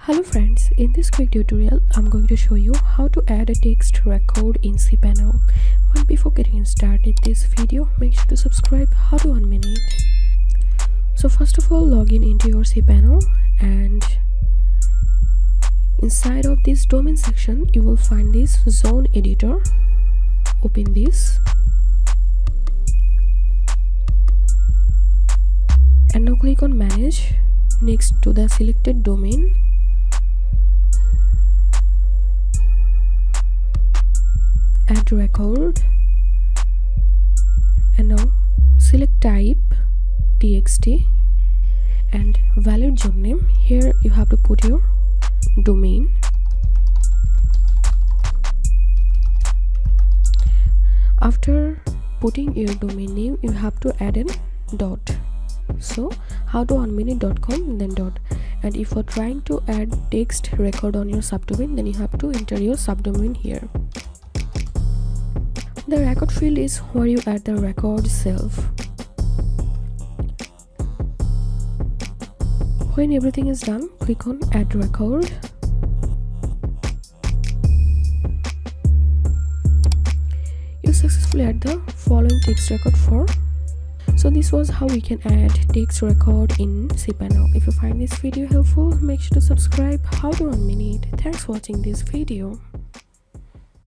Hello friends, in this quick tutorial I'm going to show you how to add a text record in cPanel. But before getting started this video, make sure to subscribe. How to unmute it. So first of all, log in into your cPanel, and inside of this domain section you will find this zone editor. Open this and now click on manage next to the selected domain. Add record and now select type txt and valid zone name. Here you have to put your domain. After putting your domain name, you have to add a dot. So howtounminute.com, then dot. And if you're trying to add text record on your subdomain, then you have to enter your subdomain here. The record field is where you add the record itself. When everything is done, click on add record. You successfully add the following text record for. So this was how we can add text record in cPanel. If you find this video helpful, make sure to subscribe. How to unmute it. Thanks for watching this video.